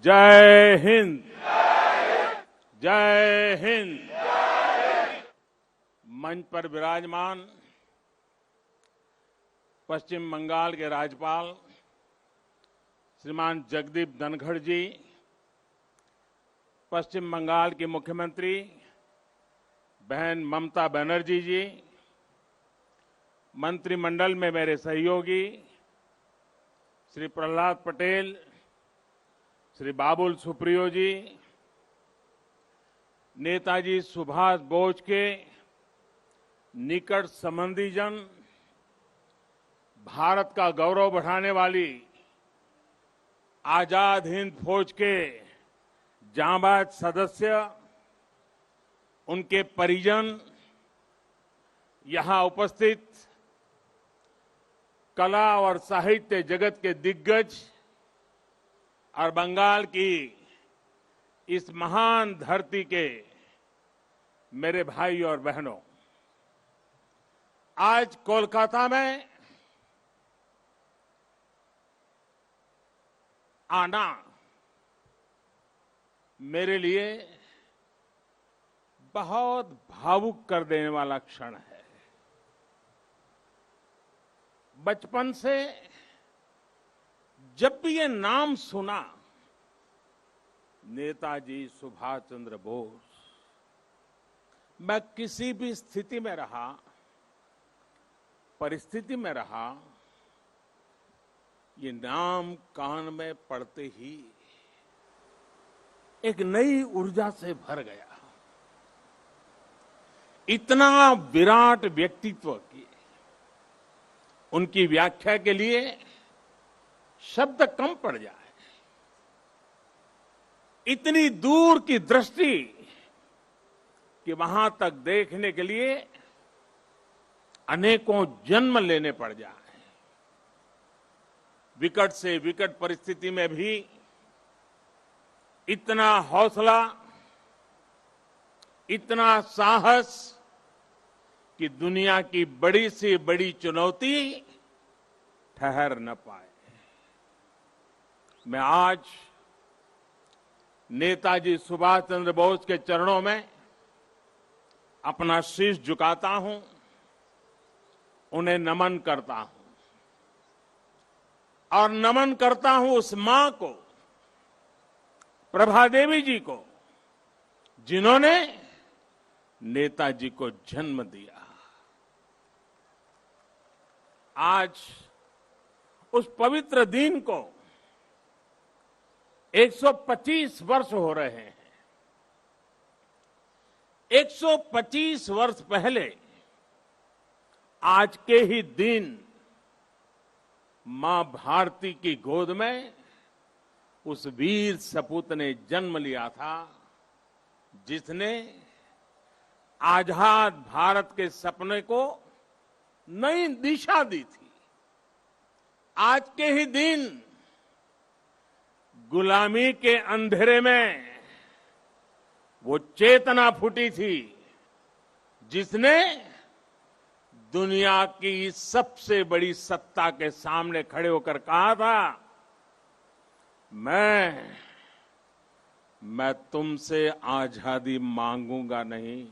जय हिंद। जय हिंद। मंच पर विराजमान पश्चिम बंगाल के राज्यपाल श्रीमान जगदीप धनखड़ जी, पश्चिम बंगाल की मुख्यमंत्री बहन ममता बनर्जी जी, मंत्रिमंडल में मेरे सहयोगी श्री प्रहलाद पटेल, श्री बाबुल सुप्रियो जी, नेताजी सुभाष बोस के निकट संबंधीजन, भारत का गौरव बढ़ाने वाली आजाद हिंद फौज के जांबाज सदस्य, उनके परिजन, यहां उपस्थित कला और साहित्य जगत के दिग्गज और बंगाल की इस महान धरती के मेरे भाई और बहनों, आज कोलकाता में आना मेरे लिए बहुत भावुक कर देने वाला क्षण है। बचपन से जब भी ये नाम सुना, नेताजी सुभाष चंद्र बोस, मैं किसी भी स्थिति में रहा, परिस्थिति में रहा, ये नाम कान में पड़ते ही एक नई ऊर्जा से भर गया। इतना विराट व्यक्तित्व की उनकी व्याख्या के लिए शब्द कम पड़ जाए। इतनी दूर की दृष्टि कि वहां तक देखने के लिए अनेकों जन्म लेने पड़ जाए। विकट से विकट परिस्थिति में भी इतना हौसला, इतना साहस कि दुनिया की बड़ी से बड़ी चुनौती ठहर न पाए। मैं आज नेताजी सुभाष चंद्र बोस के चरणों में अपना शीश झुकाता हूं, उन्हें नमन करता हूं और नमन करता हूं उस मां को, प्रभा देवी जी को, जिन्होंने नेताजी को जन्म दिया। आज उस पवित्र दिन को 125 वर्ष हो रहे हैं। 125 वर्ष पहले आज के ही दिन मां भारती की गोद में उस वीर सपूत ने जन्म लिया था, जिसने आजाद भारत के सपने को नई दिशा दी थी। आज के ही दिन गुलामी के अंधेरे में वो चेतना फूटी थी, जिसने दुनिया की सबसे बड़ी सत्ता के सामने खड़े होकर कहा था, मैं तुमसे आजादी मांगूंगा नहीं,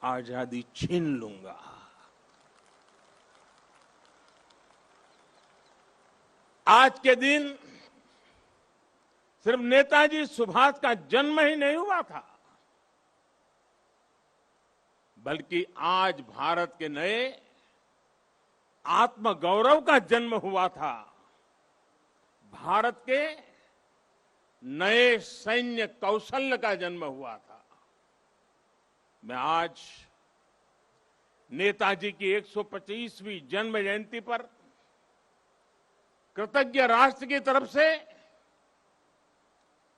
आजादी छीन लूंगा। आज के दिन सिर्फ नेताजी सुभाष का जन्म ही नहीं हुआ था, बल्कि आज भारत के नए आत्मगौरव का जन्म हुआ था। भारत के नए सैन्य कौशल्य का जन्म हुआ था। मैं आज नेताजी की 125वीं जन्म जयंती पर कृतज्ञ राष्ट्र की तरफ से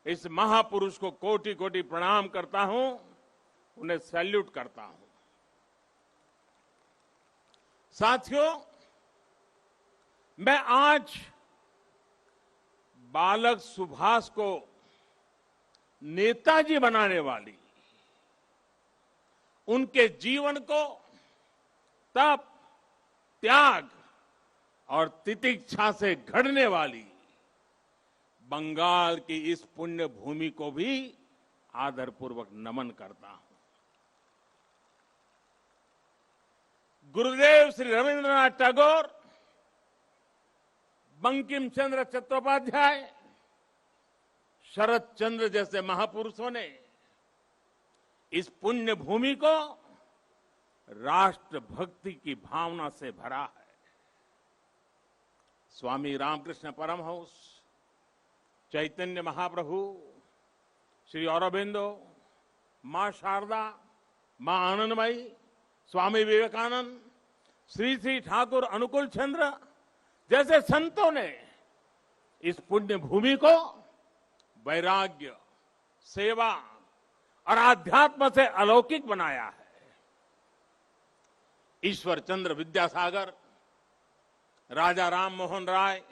इस महापुरुष को कोटि कोटि प्रणाम करता हूं, उन्हें सैल्यूट करता हूं। साथियों, मैं आज बालक सुभाष को नेताजी बनाने वाली, उनके जीवन को तप, त्याग और तितिक्षा से घड़ने वाली बंगाल की इस पुण्य भूमि को भी आदरपूर्वक नमन करता हूं। गुरुदेव श्री रविंद्रनाथ टैगोर, बंकिम चंद्र चट्टोपाध्याय, शरद चंद्र जैसे महापुरुषों ने इस पुण्य भूमि को राष्ट्र भक्ति की भावना से भरा है। स्वामी रामकृष्ण परमहंस, चैतन्य महाप्रभु, श्री अरबिंदो, मां शारदा, मां आनंदमयी, स्वामी विवेकानंद, श्री श्री ठाकुर अनुकूल चंद्र जैसे संतों ने इस पुण्य भूमि को वैराग्य, सेवा और आध्यात्म से अलौकिक बनाया है। ईश्वर चंद्र विद्यासागर, राजा राम मोहन राय,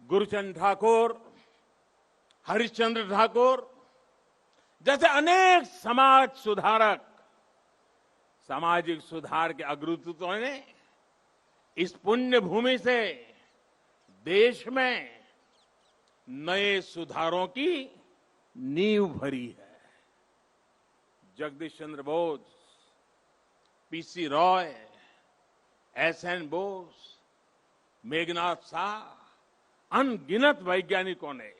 गुरुचंद ठाकुर, हरिश्चंद्र ठाकुर जैसे अनेक समाज सुधारक, सामाजिक सुधार के अग्रदूतों ने इस पुण्य भूमि से देश में नए सुधारों की नींव भरी है। जगदीश चंद्र बोस, पीसी रॉय, एसएन बोस, मेघनाथ शाह, अनगिनत वैज्ञानिकों ने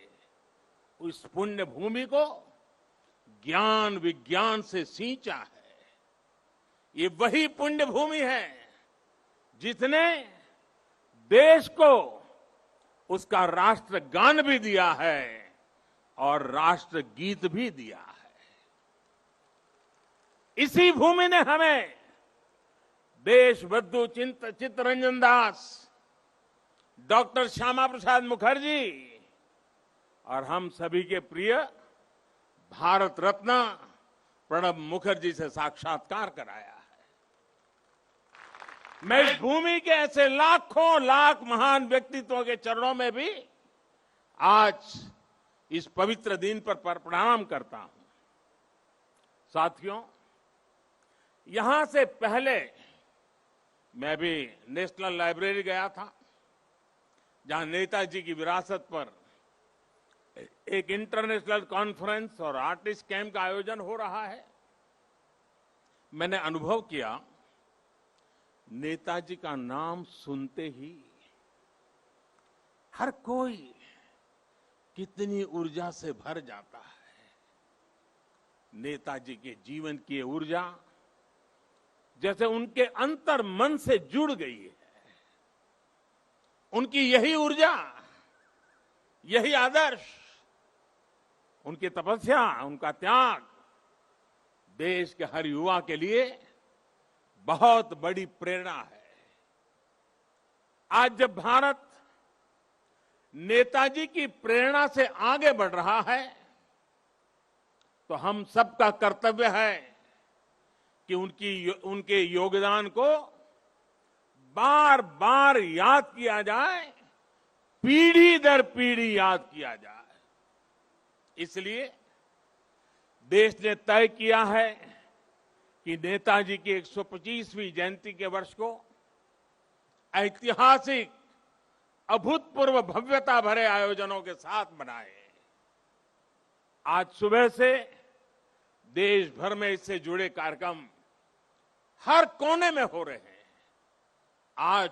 उस पुण्य भूमि को ज्ञान विज्ञान से सींचा है। ये वही पुण्य भूमि है जिसने देश को उसका राष्ट्रगान भी दिया है और राष्ट्रगीत भी दिया है। इसी भूमि ने हमें देशबंधु चित्तरंजन दास, डॉक्टर श्यामा प्रसाद मुखर्जी और हम सभी के प्रिय भारत रत्न प्रणब मुखर्जी से साक्षात्कार कराया है। मैं इस भूमि के ऐसे लाखों लाख महान व्यक्तित्वों के चरणों में भी आज इस पवित्र दिन पर प्रणाम करता हूं। साथियों, यहां से पहले मैं भी नेशनल लाइब्रेरी गया था, जहां नेताजी की विरासत पर एक इंटरनेशनल कॉन्फ्रेंस और आर्टिस्ट कैंप का आयोजन हो रहा है। मैंने अनुभव किया, नेताजी का नाम सुनते ही हर कोई कितनी ऊर्जा से भर जाता है। नेताजी के जीवन की ये ऊर्जा जैसे उनके अंतर मन से जुड़ गई है। उनकी यही ऊर्जा, यही आदर्श, उनकी तपस्या, उनका त्याग देश के हर युवा के लिए बहुत बड़ी प्रेरणा है। आज जब भारत नेताजी की प्रेरणा से आगे बढ़ रहा है, तो हम सबका कर्तव्य है कि उनके योगदान को बार बार याद किया जाए, पीढ़ी दर पीढ़ी याद किया जाए। इसलिए देश ने तय किया है कि नेताजी की 125वीं जयंती के वर्ष को ऐतिहासिक, अभूतपूर्व भव्यता भरे आयोजनों के साथ मनाए। आज सुबह से देश भर में इससे जुड़े कार्यक्रम हर कोने में हो रहे हैं। आज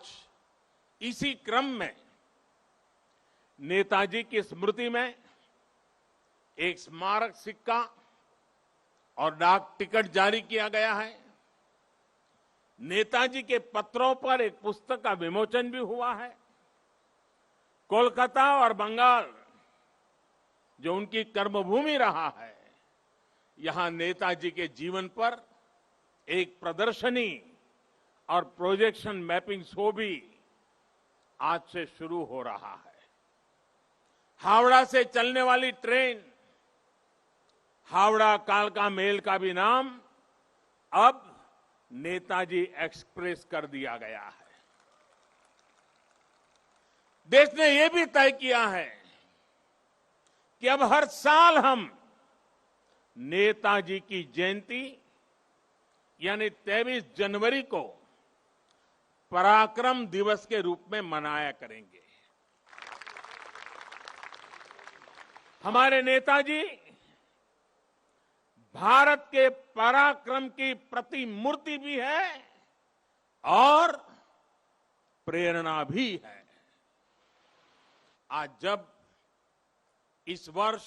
इसी क्रम में नेताजी की स्मृति में एक स्मारक सिक्का और डाक टिकट जारी किया गया है। नेताजी के पत्रों पर एक पुस्तक का विमोचन भी हुआ है। कोलकाता और बंगाल, जो उनकी कर्मभूमि रहा है, यहां नेताजी के जीवन पर एक प्रदर्शनी और प्रोजेक्शन मैपिंग शो भी आज से शुरू हो रहा है। हावड़ा से चलने वाली ट्रेन हावड़ा कालका मेल का भी नाम अब नेताजी एक्सप्रेस कर दिया गया है। देश ने यह भी तय किया है कि अब हर साल हम नेताजी की जयंती यानी 23 जनवरी को पराक्रम दिवस के रूप में मनाया करेंगे। हमारे नेताजी भारत के पराक्रम की प्रतिमूर्ति भी है और प्रेरणा भी है। आज जब इस वर्ष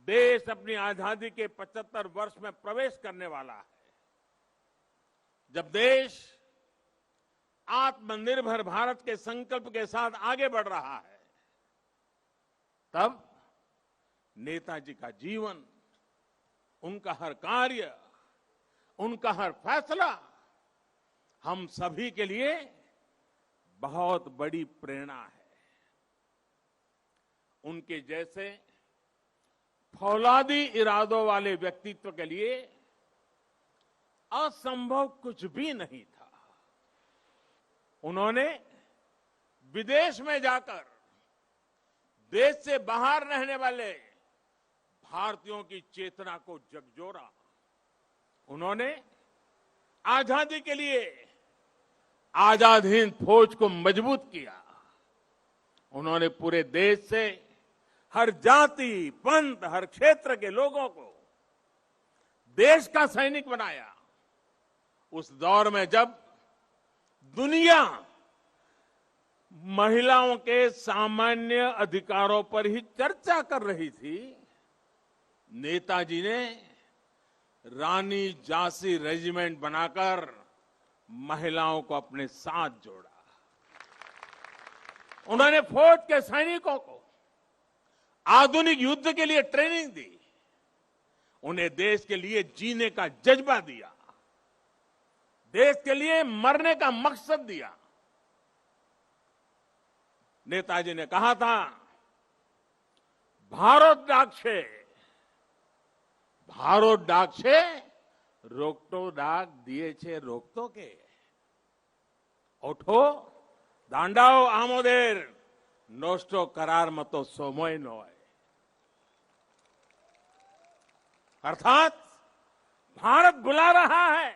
देश अपनी आजादी के 75 वर्ष में प्रवेश करने वाला है, जब देश आत्मनिर्भर भारत के संकल्प के साथ आगे बढ़ रहा है, तब नेताजी का जीवन, उनका हर कार्य, उनका हर फैसला हम सभी के लिए बहुत बड़ी प्रेरणा है। उनके जैसे फौलादी इरादों वाले व्यक्तित्व के लिए असंभव कुछ भी नहीं था। उन्होंने विदेश में जाकर देश से बाहर रहने वाले भारतीयों की चेतना को झकझोरा। उन्होंने आजादी के लिए आजाद हिंद फौज को मजबूत किया। उन्होंने पूरे देश से हर जाति, पंथ, हर क्षेत्र के लोगों को देश का सैनिक बनाया। उस दौर में जब दुनिया महिलाओं के सामान्य अधिकारों पर ही चर्चा कर रही थी, नेताजी ने रानी झांसी रेजिमेंट बनाकर महिलाओं को अपने साथ जोड़ा। उन्होंने फौज के सैनिकों को आधुनिक युद्ध के लिए ट्रेनिंग दी। उन्हें देश के लिए जीने का जज्बा दिया, देश के लिए मरने का मकसद दिया। नेताजी ने कहा था, भारत डाकशे, भारत डाकशे रोकटो डाक दिए छे रोकतो के, ओठो दांडाओ आमोदेर नोस्टो करार मतो सोमोय नोय। अर्थात भारत बुला रहा है,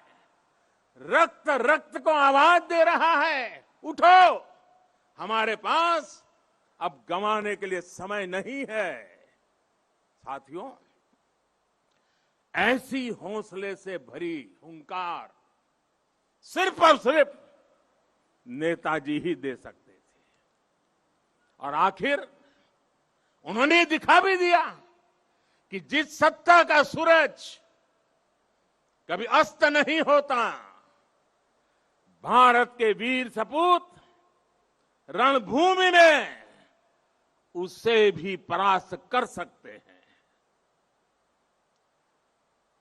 रक्त रक्त को आवाज दे रहा है, उठो, हमारे पास अब गंवाने के लिए समय नहीं है। साथियों, ऐसी हौसले से भरी हुंकार सिर्फ और सिर्फ नेताजी ही दे सकते थे। और आखिर उन्होंने दिखा भी दिया कि जिस सत्ता का सूरज कभी अस्त नहीं होता, भारत के वीर सपूत रणभूमि में उससे भी परास्त कर सकते हैं।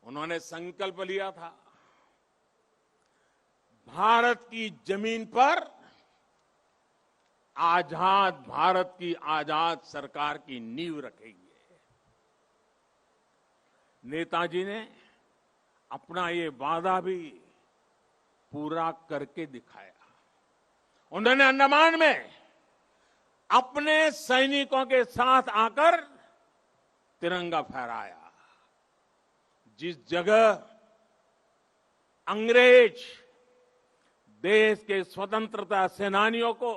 उन्होंने संकल्प लिया था, भारत की जमीन पर आजाद भारत की आजाद सरकार की नींव रखेंगे। नेताजी ने अपना ये वादा भी पूरा करके दिखाया। उन्होंने अंडमान में अपने सैनिकों के साथ आकर तिरंगा फहराया। जिस जगह अंग्रेज देश के स्वतंत्रता सेनानियों को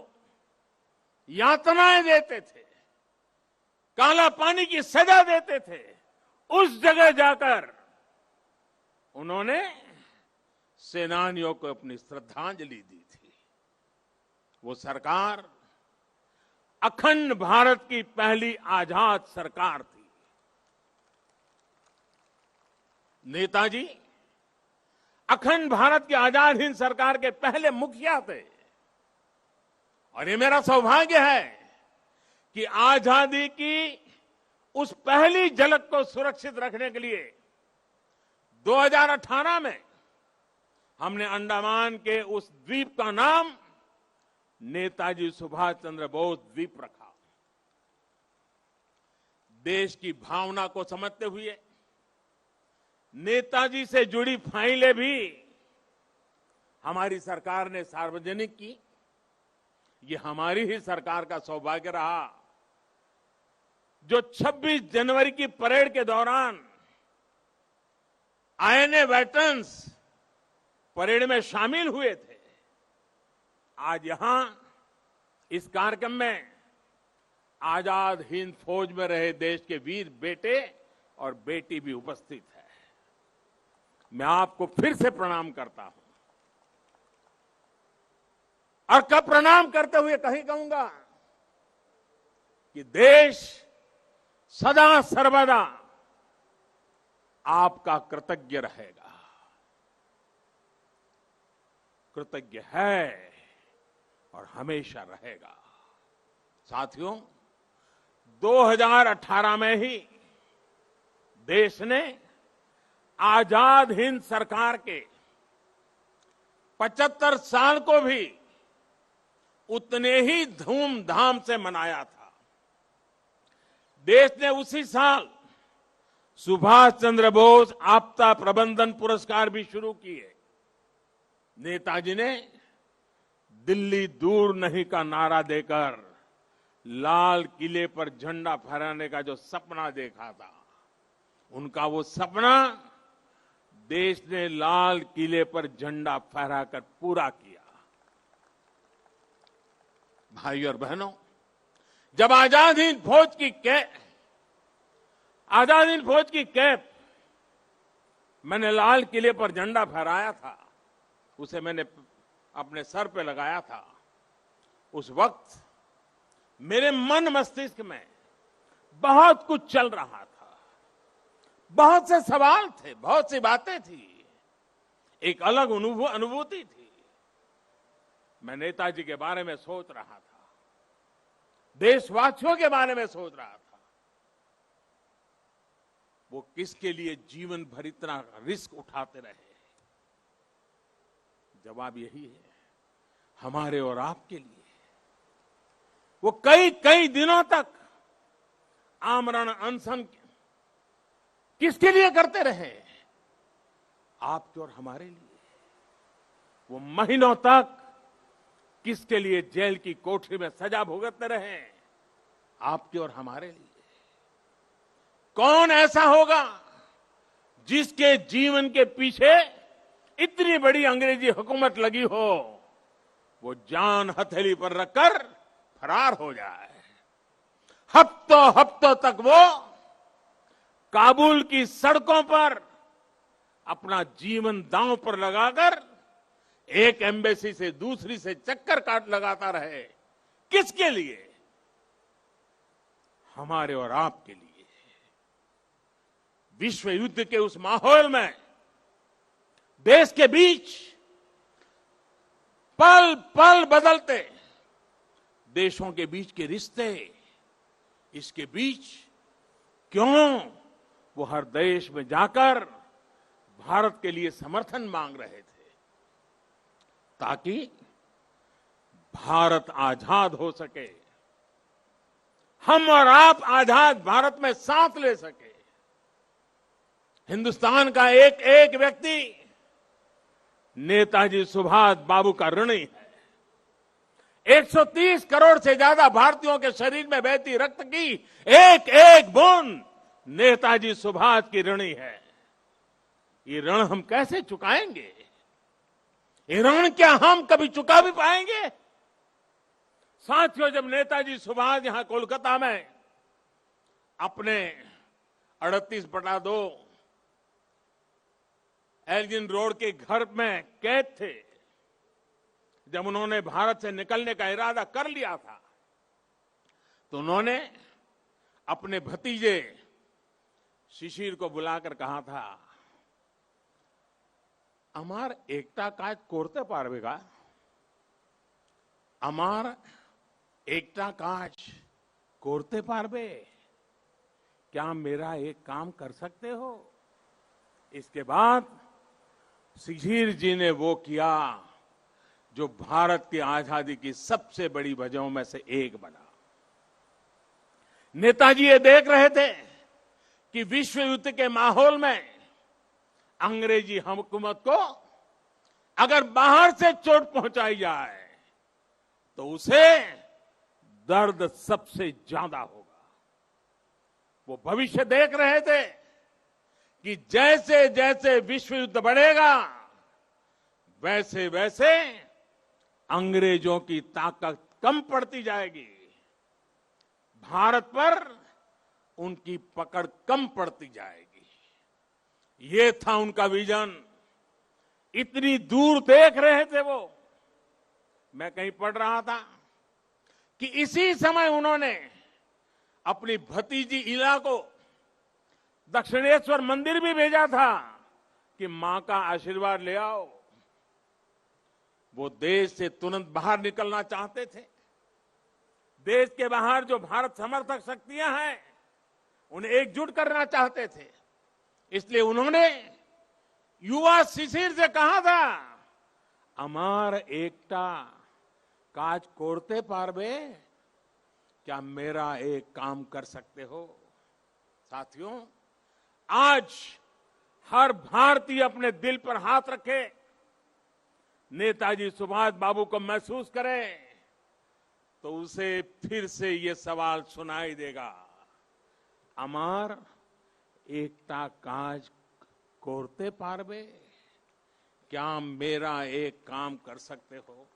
यातनाएं देते थे, काला पानी की सजा देते थे, उस जगह जाकर उन्होंने सेनानियों को अपनी श्रद्धांजलि दी थी। वो सरकार अखंड भारत की पहली आजाद सरकार थी। नेताजी अखंड भारत की आजाद हिंद सरकार के पहले मुखिया थे। और ये मेरा सौभाग्य है कि आजादी की उस पहली झलक को सुरक्षित रखने के लिए 2018 में हमने अंडमान के उस द्वीप का नाम नेताजी सुभाष चंद्र बोस द्वीप रखा। देश की भावना को समझते हुए नेताजी से जुड़ी फाइलें भी हमारी सरकार ने सार्वजनिक की। ये हमारी ही सरकार का सौभाग्य रहा जो 26 जनवरी की परेड के दौरान आईएनए वेटरन्स परेड में शामिल हुए थे। आज यहां इस कार्यक्रम में आजाद हिंद फौज में रहे देश के वीर बेटे और बेटी भी उपस्थित है। मैं आपको फिर से प्रणाम करता हूं और कब प्रणाम करते हुए कहीं कहूंगा कि देश सदा सर्वदा आपका कृतज्ञ रहेगा, कृतज्ञ है और हमेशा रहेगा। साथियों, 2018 में ही देश ने आजाद हिंद सरकार के 75 साल को भी उतने ही धूमधाम से मनाया था। देश ने उसी साल सुभाष चंद्र बोस आपदा प्रबंधन पुरस्कार भी शुरू किए। नेताजी ने दिल्ली दूर नहीं का नारा देकर लाल किले पर झंडा फहराने का जो सपना देखा था, उनका वो सपना देश ने लाल किले पर झंडा फहराकर पूरा किया। भाई और बहनों, जब आजाद हिंद फौज की कैप मैंने लाल किले पर झंडा फहराया था, उसे मैंने अपने सर पे लगाया था, उस वक्त मेरे मन मस्तिष्क में बहुत कुछ चल रहा था, बहुत से सवाल थे, बहुत सी बातें थी, एक अलग अनुभूति थी। मैं नेताजी के बारे में सोच रहा था, देशवासियों के बारे में सोच रहा था, वो किसके लिए जीवन भर इतना रिस्क उठाते रहे। जवाब यही है, हमारे और आपके लिए। वो कई दिनों तक आमरण अनशन किसके लिए करते रहे? आपके और हमारे लिए। वो महीनों तक किसके लिए जेल की कोठरी में सजा भुगतते रहे? आपके और हमारे लिए। कौन ऐसा होगा जिसके जीवन के पीछे इतनी बड़ी अंग्रेजी हुकूमत लगी हो, वो जान हथेली पर रखकर फरार हो जाए। हफ्तों तक वो काबुल की सड़कों पर अपना जीवन दांव पर लगाकर एक एम्बेसी से दूसरी से चक्कर काट लगाता रहे। किसके लिए? हमारे और आपके लिए। विश्व युद्ध के उस माहौल में देश के बीच पल पल बदलते देशों के बीच के रिश्ते, इसके बीच क्यों वो हर देश में जाकर भारत के लिए समर्थन मांग रहे थे, ताकि भारत आजाद हो सके, हम और आप आजाद भारत में साथ ले सके। हिंदुस्तान का एक एक व्यक्ति नेताजी सुभाष बाबू का ऋणी है। 130 करोड़ से ज्यादा भारतीयों के शरीर में बहती रक्त की एक एक बूंद नेताजी सुभाष की ऋणी है। ये ऋण हम कैसे चुकाएंगे? ये ऋण क्या हम कभी चुका भी पाएंगे? साथियों, जब नेताजी सुभाष यहां कोलकाता में अपने 38/2 एल्गिन रोड के घर में कैद थे, जब उन्होंने भारत से निकलने का इरादा कर लिया था, तो उन्होंने अपने भतीजे शिशिर को बुलाकर कहा था, अमार एकता काज कोरते पारबेगा, अमार एकता काज कोरते पारबे, क्या मेरा एक काम कर सकते हो? इसके बाद शिशिर जी ने वो किया जो भारत की आजादी की सबसे बड़ी वजहों में से एक बना। नेताजी ये देख रहे थे कि विश्व युद्ध के माहौल में अंग्रेजी हुकूमत को अगर बाहर से चोट पहुंचाई जाए तो उसे दर्द सबसे ज्यादा होगा। वो भविष्य देख रहे थे कि जैसे जैसे विश्व युद्ध बढ़ेगा, वैसे वैसे अंग्रेजों की ताकत कम पड़ती जाएगी। भारत पर उनकी पकड़ कम पड़ती जाएगी। ये था उनका विजन। इतनी दूर देख रहे थे वो। मैं कहीं पढ़ रहा था कि इसी समय उन्होंने अपनी भतीजी इला को दक्षिणेश्वर मंदिर भी भेजा था कि मां का आशीर्वाद ले आओ। वो देश से तुरंत बाहर निकलना चाहते थे। देश के बाहर जो भारत समर्थक शक्तियां हैं उन्हें एकजुट करना चाहते थे। इसलिए उन्होंने युवा शिशिर से कहा था, अमार एकता काज कोरते पारबे, क्या मेरा एक काम कर सकते हो। साथियों, आज हर भारतीय अपने दिल पर हाथ रखे, नेताजी सुभाष बाबू को महसूस करे तो उसे फिर से ये सवाल सुनाई देगा, अमार एकता काज कोरते पारबे, क्या मेरा एक काम कर सकते हो।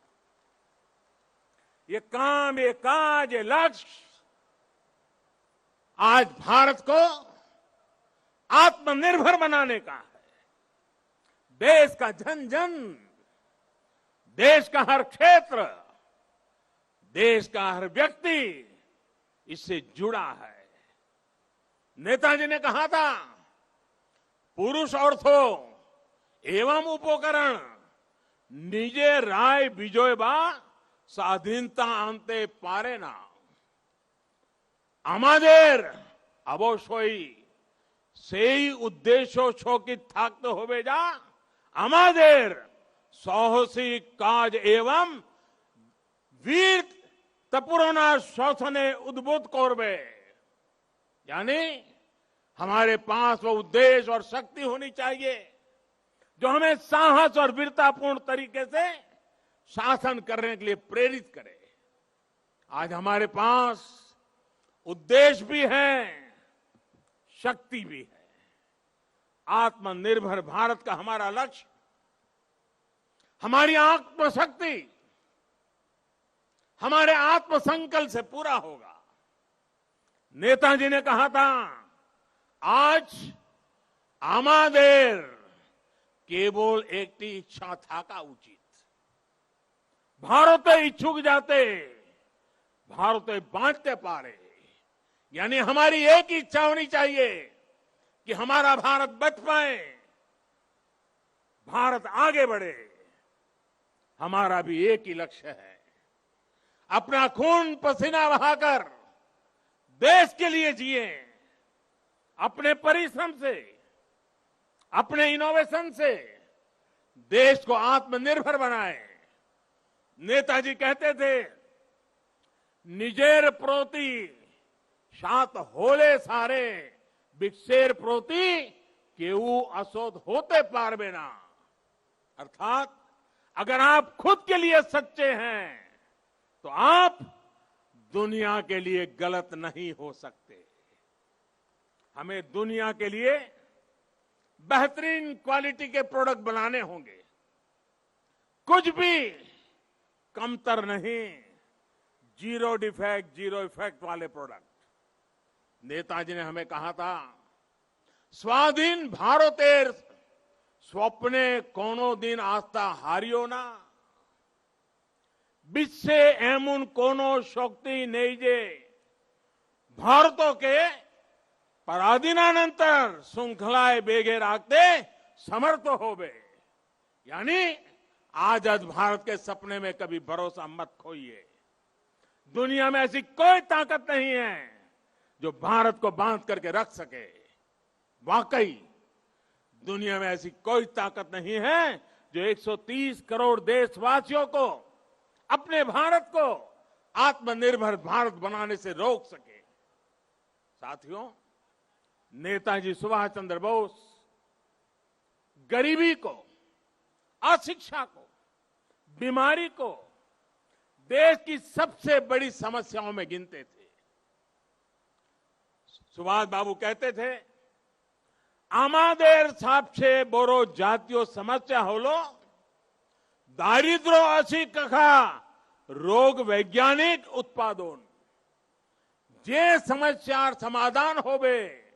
ये काम, ये काज, ये लक्ष्य आज भारत को आत्मनिर्भर बनाने का है। देश का जन जन, देश का हर क्षेत्र, देश का हर व्यक्ति इससे जुड़ा है। नेताजी ने कहा था, पुरुष अर्थो एवं उपकरण निजे राय विजय बा স্বাধীনতা আনতে পারে না। আমাদের অবশ্যই সেই উদ্দেশ্য সকিত থাকতে হবে যা আমাদের সাহসিক কাজ এবং वीर तपुरना शासने उद्बुद्ध करबे। यानी हमारे पास वो उद्देश्य और शक्ति होनी चाहिए जो हमें साहस और वीरतापूर्ण तरीके से शासन करने के लिए प्रेरित करे। आज हमारे पास उद्देश्य भी है, शक्ति भी है। आत्मनिर्भर भारत का हमारा लक्ष्य, हमारी आत्मशक्ति, हमारे आत्मसंकल्प से पूरा होगा। नेताजी ने कहा था, आज आमादेर केवल एक इच्छा थाका उचित, भारत इच्छुक जाते भारत बांटते पारे। यानी हमारी एक इच्छा होनी चाहिए कि हमारा भारत बच पाए, भारत आगे बढ़े। हमारा भी एक ही लक्ष्य है, अपना खून पसीना बहाकर देश के लिए जिए, अपने परिश्रम से, अपने इनोवेशन से देश को आत्मनिर्भर बनाए। नेताजी कहते थे, निजेर प्रोति सात होले सारे, बिक्सेर प्रोति केऊ असोद होते पारबे ना। अर्थात अगर आप खुद के लिए सच्चे हैं तो आप दुनिया के लिए गलत नहीं हो सकते। हमें दुनिया के लिए बेहतरीन क्वालिटी के प्रोडक्ट बनाने होंगे, कुछ भी कमतर नहीं, जीरो डिफेक्ट जीरो इफेक्ट वाले प्रोडक्ट। नेताजी ने हमें कहा था, स्वाधीन भारतेर स्वप्ने कोनो दिन आस्था हारियो ना, বিশ্বে এমন কোন শক্তি নেই যে ভারতকে पराधीनानंतर श्रृंखलाएं बेगे रखते समर्थ होवे। यानी आजाद भारत के सपने में कभी भरोसा मत खोइए। दुनिया में ऐसी कोई ताकत नहीं है जो भारत को बांध करके रख सके। वाकई दुनिया में ऐसी कोई ताकत नहीं है जो 130 करोड़ देशवासियों को, अपने भारत को आत्मनिर्भर भारत बनाने से रोक सके। साथियों, नेताजी सुभाष चंद्र बोस गरीबी को, अशिक्षा को, बीमारी को देश की सबसे बड़ी समस्याओं में गिनते थे। सुभाष बाबू कहते थे, आमादेर सबसे बड़ो जातीय समस्या होलो दारिद्र्य असी कखा रोग वैज्ञानिक उत्पादन। जे समस्यार समाधान होवे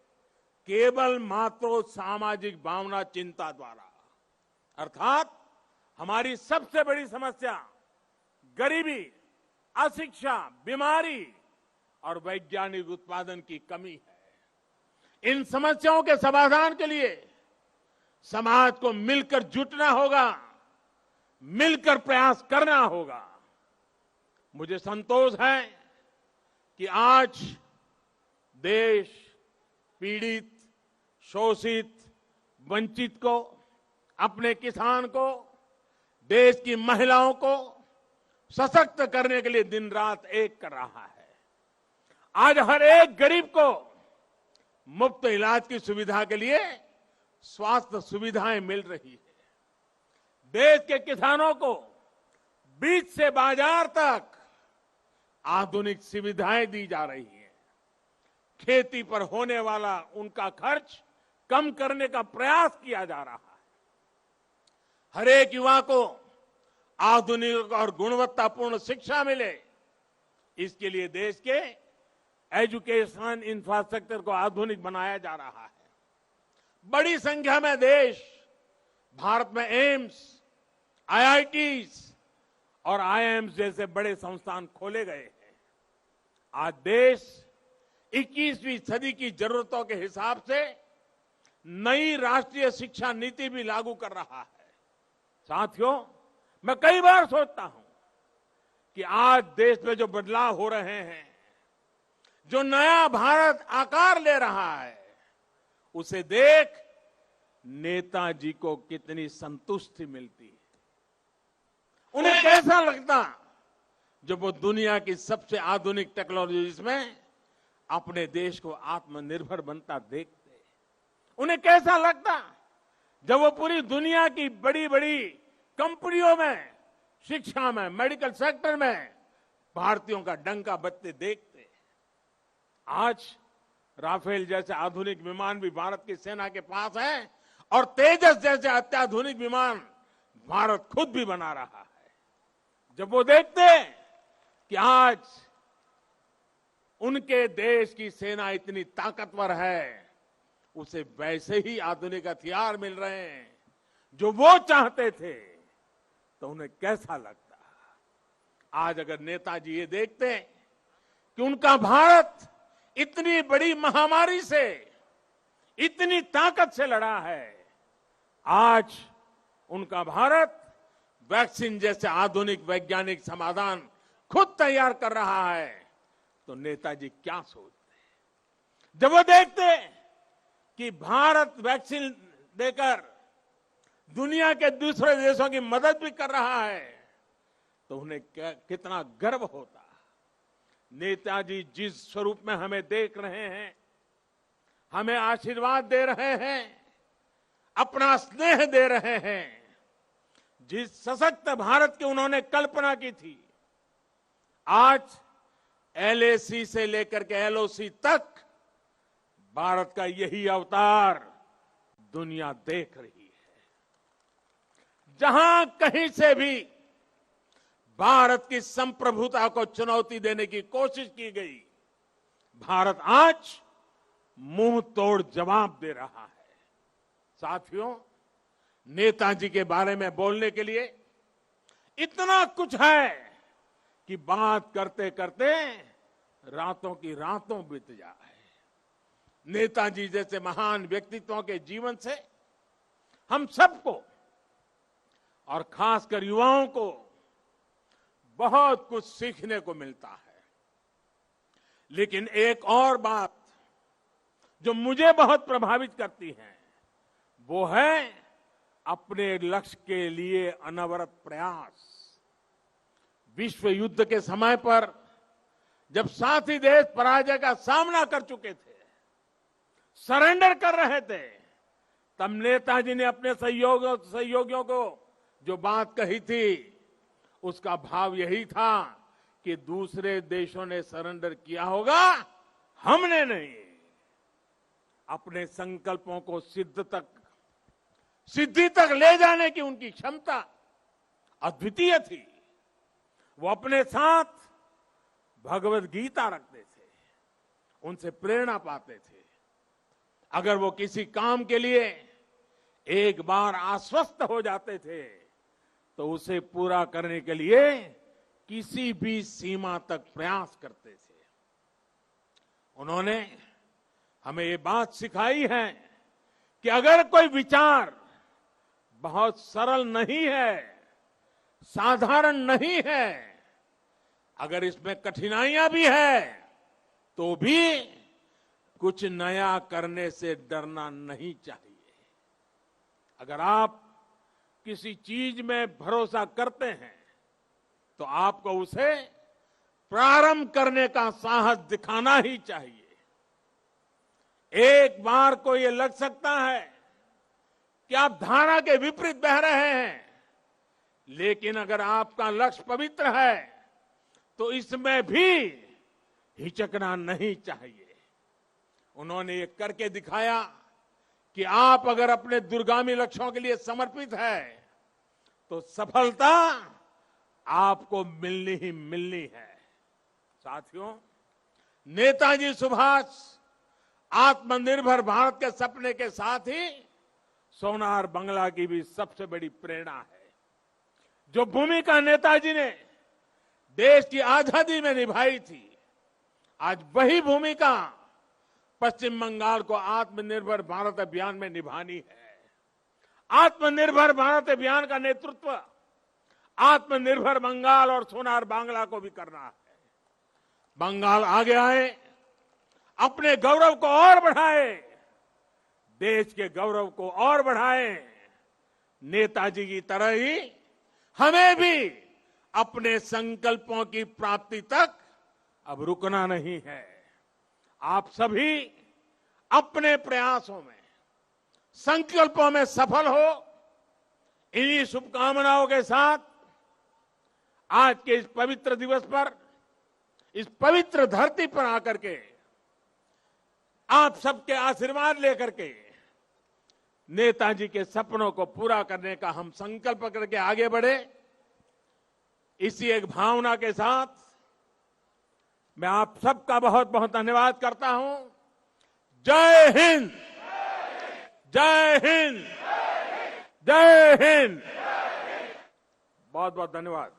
केवल मात्र सामाजिक भावना चिंता द्वारा। अर्थात हमारी सबसे बड़ी समस्या गरीबी, अशिक्षा, बीमारी और वैज्ञानिक उत्पादन की कमी है। इन समस्याओं के समाधान के लिए समाज को मिलकर जुटना होगा, मिलकर प्रयास करना होगा। मुझे संतोष है कि आज देश पीड़ित, शोषित, वंचित को, अपने किसान को, देश की महिलाओं को सशक्त करने के लिए दिन रात एक कर रहा है। आज हर एक गरीब को मुफ्त इलाज की सुविधा के लिए स्वास्थ्य सुविधाएं मिल रही है। देश के किसानों को बीज से बाजार तक आधुनिक सुविधाएं दी जा रही हैं। खेती पर होने वाला उनका खर्च कम करने का प्रयास किया जा रहा है। हर एक युवा को आधुनिक और गुणवत्तापूर्ण शिक्षा मिले, इसके लिए देश के एजुकेशन इंफ्रास्ट्रक्चर को आधुनिक बनाया जा रहा है। बड़ी संख्या में देश भारत में एम्स, आईआईटीज और आईआईएम्स जैसे बड़े संस्थान खोले गए हैं। आज देश 21वीं सदी की जरूरतों के हिसाब से नई राष्ट्रीय शिक्षा नीति भी लागू कर रहा है। साथियों, मैं कई बार सोचता हूं कि आज देश में जो बदलाव हो रहे हैं, जो नया भारत आकार ले रहा है, उसे देख नेताजी को कितनी संतुष्टि मिलती है। उन्हें कैसा लगता जब वो दुनिया की सबसे आधुनिक टेक्नोलॉजीज में अपने देश को आत्मनिर्भर बनता देखते। उन्हें कैसा लगता जब वो पूरी दुनिया की बड़ी बड़ी कंपनियों में, शिक्षा में, मेडिकल सेक्टर में भारतीयों का डंका बजते देखते। आज राफेल जैसे आधुनिक विमान भी भारत की सेना के पास है और तेजस जैसे अत्याधुनिक विमान भारत खुद भी बना रहा है। जब वो देखते कि आज उनके देश की सेना इतनी ताकतवर है, उसे वैसे ही आधुनिक हथियार मिल रहे हैं जो वो चाहते थे, तो उन्हें कैसा लगता। आज अगर नेताजी ये देखते कि उनका भारत इतनी बड़ी महामारी से इतनी ताकत से लड़ा है, आज उनका भारत वैक्सीन जैसे आधुनिक वैज्ञानिक समाधान खुद तैयार कर रहा है, तो नेताजी क्या सोचते। जब वो देखते कि भारत वैक्सीन देकर दुनिया के दूसरे देशों की मदद भी कर रहा है, तो उन्हें कितना गर्व होता। नेताजी जिस स्वरूप में हमें देख रहे हैं, हमें आशीर्वाद दे रहे हैं, अपना स्नेह दे रहे हैं, जिस सशक्त भारत की उन्होंने कल्पना की थी, आज एलएसी से लेकर के एलओसी तक भारत का यही अवतार दुनिया देख रही है। जहां कहीं से भी भारत की संप्रभुता को चुनौती देने की कोशिश की गई, भारत आज मुंह तोड़ जवाब दे रहा है। साथियों, नेताजी के बारे में बोलने के लिए इतना कुछ है कि बात करते करते रातों की रातों बीत जाए। नेताजी जैसे महान व्यक्तित्वों के जीवन से हम सबको और खासकर युवाओं को बहुत कुछ सीखने को मिलता है। लेकिन एक और बात जो मुझे बहुत प्रभावित करती है, वो है अपने लक्ष्य के लिए अनवरत प्रयास। विश्व युद्ध के समय पर जब साथी देश पराजय का सामना कर चुके थे, सरेंडर कर रहे थे, तब नेताजी ने अपने सहयोगियों को जो बात कही थी, उसका भाव यही था कि दूसरे देशों ने सरेंडर किया होगा, हमने नहीं। अपने संकल्पों को सिद्धि तक ले जाने की उनकी क्षमता अद्वितीय थी। वो अपने साथ भगवत गीता रखते थे, उनसे प्रेरणा पाते थे। अगर वो किसी काम के लिए एक बार आश्वस्त हो जाते थे तो उसे पूरा करने के लिए किसी भी सीमा तक प्रयास करते थे। उन्होंने हमें ये बात सिखाई है कि अगर कोई विचार बहुत सरल नहीं है, साधारण नहीं है, अगर इसमें कठिनाइयां भी है, तो भी कुछ नया करने से डरना नहीं चाहिए। अगर आप किसी चीज में भरोसा करते हैं तो आपको उसे प्रारंभ करने का साहस दिखाना ही चाहिए। एक बार को ये लग सकता है कि आप धारा के विपरीत बह रहे हैं, लेकिन अगर आपका लक्ष्य पवित्र है तो इसमें भी हिचकना नहीं चाहिए। उन्होंने ये करके दिखाया कि आप अगर अपने दूरगामी लक्ष्यों के लिए समर्पित है तो सफलता आपको मिलनी ही मिलनी है। साथियों, नेताजी सुभाष आत्मनिर्भर भारत के सपने के साथ ही सोनार बांग्ला की भी सबसे बड़ी प्रेरणा है। जो भूमिका नेताजी ने देश की आजादी में निभाई थी, आज वही भूमिका पश्चिम बंगाल को आत्मनिर्भर भारत अभियान में निभानी है। आत्मनिर्भर भारत अभियान का नेतृत्व आत्मनिर्भर बंगाल और सोनार बांग्ला को भी करना है। बंगाल आगे आए, अपने गौरव को और बढ़ाए, देश के गौरव को और बढ़ाए। नेताजी की तरह ही हमें भी अपने संकल्पों की प्राप्ति तक अब रुकना नहीं है। आप सभी अपने प्रयासों में, संकल्पों में सफल हो, इन्हीं शुभकामनाओं के साथ आज के इस पवित्र दिवस पर, इस पवित्र धरती पर आकर के आप सबके आशीर्वाद लेकर के नेताजी के सपनों को पूरा करने का हम संकल्प करके आगे बढ़े। इसी एक भावना के साथ मैं आप सबका बहुत बहुत धन्यवाद करता हूं। जय हिंद, जय हिंद, जय हिंद। बहुत बहुत धन्यवाद।